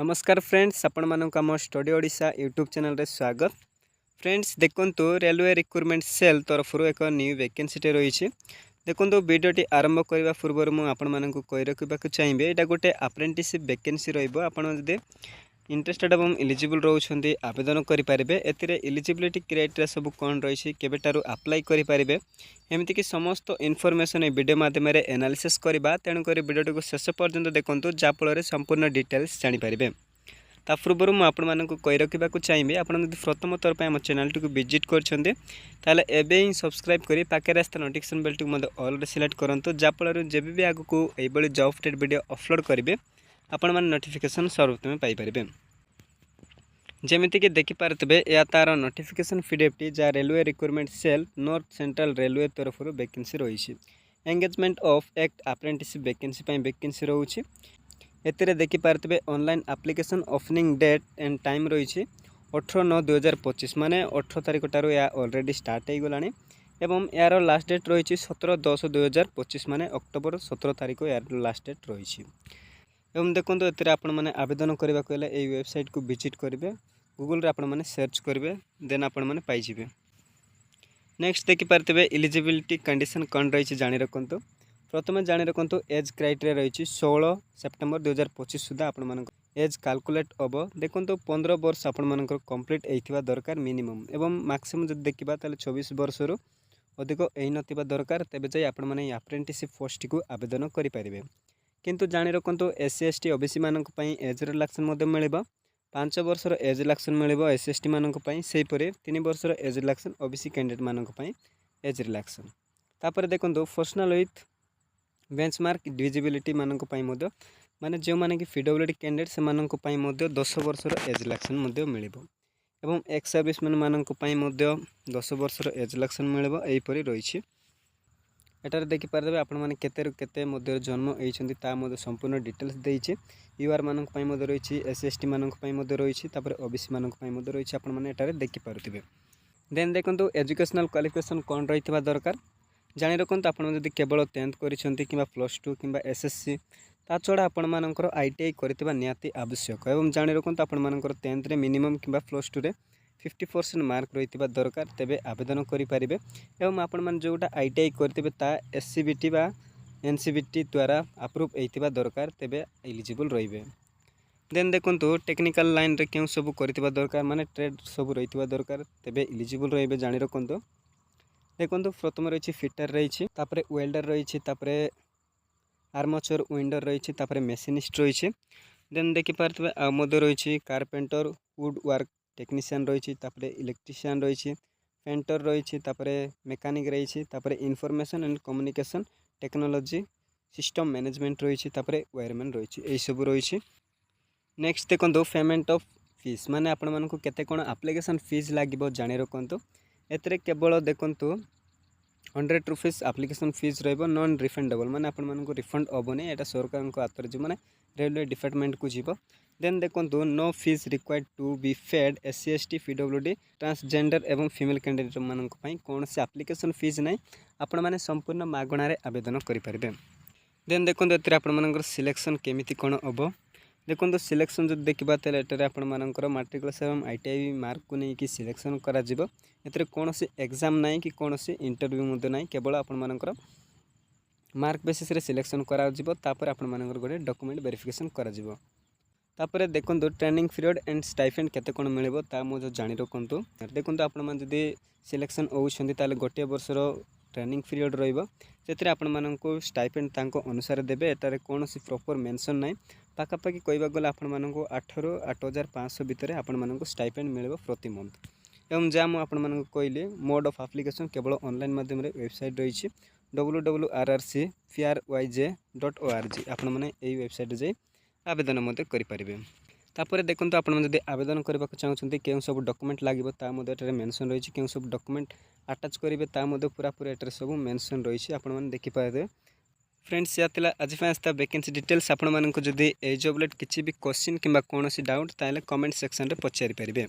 नमस्कार फ्रेंड्स, आपण मानक आम स्टडी ओडिशा यूट्यूब चैनल रे स्वागत। फ्रेंड्स देखंतु रेलवे रिक्रुटमेंट सेल तरफ एक न्यू वैकेंसी रही। देखो वीडियोटी आरंभ करने पूर्व मुझे आपण मानक कही रखा चाहिए यहाँ गोटे अप्रेंटिसशिप वैकेंसी रही। इंटरेस्टेड एवं इलिजिबल रोचे आवेदन करेंगे। एलिजिबिलिटी क्राइटेरिया सब कौन रही केबेटारू अप्लाई करेंगे एमतीक समस्त इनफॉरमेशन वीडियो माध्यम एनालिसिस करवा। तेणुक वीडियो को शेष पर्यंत देखूँ जहाँफल संपूर्ण डिटेल्स जानीपारे। ता पूर्व मुझे कही रखा चाहिए आपड़ प्रथम थर पर आम चैनल टी विजिट कर सब्सक्राइब कर पाखे आसता नोटिफिकेशन बेल टी ऑल सिलेक्ट करूँ जहाँफल जब भी आगू ये जॉब अपडेट वीडियो अपलोड करेंगे आपण मैंने नोटिफिकेशन सर्वप्रथम पाइपर। जमीक देखिपे या तार नोटिफिकेशन पीडीएफ जहाँ railway recruitment cell north central railway तरफ वैकेंसी रही। Engagement of act apprenticeship vacancy vacancy रोचे। एते देखिपे online application opening date and time रही 18/9/2025 माने 18 तारिख ठार या ऑलरेडी स्टार्ट हो गलानी एवं यार लास्ट डेट रही 17/10/2025 माने अक्टोबर 17 तारिख यार लास्ट डेट रही। एवं देखो ये आपण मैंने आवेदन करने को ये वेबसाइट को विजिट करेंगे गूगल आपण मैंने सर्च करेंगे देन आपण मैंने पाइबे। नेक्स्ट देखिपे इलिजिबिलिटी कंडीशन कौन रही जानी रखु। प्रथम जानी रखु एज क्राइटेरिया रही 16 सेप्टेम्बर 2025 सुधा आपण एज कैलकुलेट हम। देखो 15 वर्ष आपण कंप्लीट होता दरकार मिनिमम एवं मैक्सिमम जब देखा 24 वर्ष रु अधिक होता दरकार तेज जाए आपण मैंने अप्रेंटिसशिप पोस्ट को आवेदन करेंगे। किंतु जानी रखु एससी एसटी ओबीसी मानक एज रिलैक्सेशन मिल 5 वर्षर एज रिलैक्सेशन मिल एससी एसटी मानक सेहीपरि 3 वर्षर एज रिलैक्सेशन ओबीसी कैंडिडेट मानक एज रिलैक्सेशन। तापर देखो पर्सनल विथ बेंचमार्क डिविजिबिलिटी मानक माने जो माने कि पीडब्ल्यूडी कैंडिडेट से मानक 10 वर्षर एज रिलैक्सेशन मिल एवं एक्स सर्विसमैन मानक 10 वर्षर एज रिलैक्सेशन मिल यहीपरि रही। एटार देखिपारे आपण मैंने केते मध्य जन्म होती संपूर्ण डिटेल्स देती यूआर मानक रही एस एस टी मानक रही ओबीसी मानक रही आपण मैंने देखिपारे। देन देखो एजुकेशनल क्वालिफिकेशन कौन रही दरकार जानी रखु। आपड़ जब केवल 10th कर +2 कि एसएससी ता छड़ा आपण मानकर आईटीआई करथिबा निहाती आवश्यक एवं जानी रखु आपण 10th रे मिनिमम कि +2 रे 50% मार्क रही दरकार तेबे आवेदन करेंगे। एवं आपण मैंने जोटा आईटीआई करते एससीबीटी बा एनसीबीटी द्वारा अप्रूव होता दरकार तेबे एलिजिबल रहिबे। देन देखो टेक्निकल लाइन रे क्यों सब करथिबा दरकार माने ट्रेड सब रही दरकार तेबे एलिजिबल रहिबे जानी रखु। देखो प्रथम रही फिटर रही वेल्डर रही आर्मचर विंडर रही मेसीनिस्ट रही। देन देखिपारे आमद रही कारपेंटर वुड वर्क टेक्नीशियन रही इलेक्ट्रीशियन रही पेंटर रही मेकानिक रही information and communication technology system management रही वायरमैन रही यही सब रही। नेक्स्ट देखो पेमेंट ऑफ फीस माने आपण मानक केते कोन एप्लिकेशन फीस लागिबो जानि रखंतु। एतरे केवल देखो 100 रुपीस एप्लिकेशन फीस रहिबो नॉन रिफंडेबल माने आपण मानक रिफंड हेबोनी एटा सरकार को हाथ जो माने रेलवे डिपार्टमेंट को जीवो। देन देखो no fees required to be paid SC ST PWD transgender एवं फीमेल कैंडिडेट मानक कौन से एप्लिकेशन फीस ना आपण मैंने संपूर्ण मागणार आवेदन करेंगे। देन देखो ये आपर सिलेक्शन केमिति कौन हम। देखो सिलेक्शन जो देखा तेल आपण मैट्रिकुलेशन एवं आईटीआई मार्क को लेकिन सिलेक्शन कर कौन सी एग्जाम ना कि कौन सी इंटरव्यू ना केवल आपण मार्क बेसिस सिलेक्शन कर गोटे डॉक्यूमेंट वेरिफिकेशन कर। तापर देखो ट्रेनिंग पीरियड एंड स्टाइपेंड केते कोन मिलबो ता मो जानि रखु। देखो आपण मन जदि सिलेक्शन होउछन्ती ताले गोटे वर्षर ट्रेनिंग पीरियड रहिबो सेतरे आपण माननको स्टाइपेंड तांको अनुसार देबे। एटारे कोनोसी प्रॉपर मेंशन नै पाखापाखि कहबा गले आपण माननको 8 रु 8500 भितर आपण माननको स्टाइपेंड मिलबो प्रति मंथ। एवं जा मु आपण माननको कहली मोड ऑफ एप्लिकेशन केवल ऑनलाइन माध्यम रे वेबसाइट रही www.rrcpryj.org आपण माने एई वेबसाइट जे आवेदन मध्य करेंगे। तापर देखो आपड़ आवेदन करने को चाहते क्यों सब डॉक्यूमेंट लगे मेंशन रही क्यों सब डॉक्यूमेंट अटैच करेंगे पूरा पूरा एटर सब मेंशन रही आपण मैंने देखिपारे। फ्रेंड्स या आज आसता वैकेंसी डिटेल्स आपण मानक जदि ए जॉब किसी भी क्वेश्चन कि कौन डाउट ताले कमेंट सेक्शन रे पचारि पारिबे।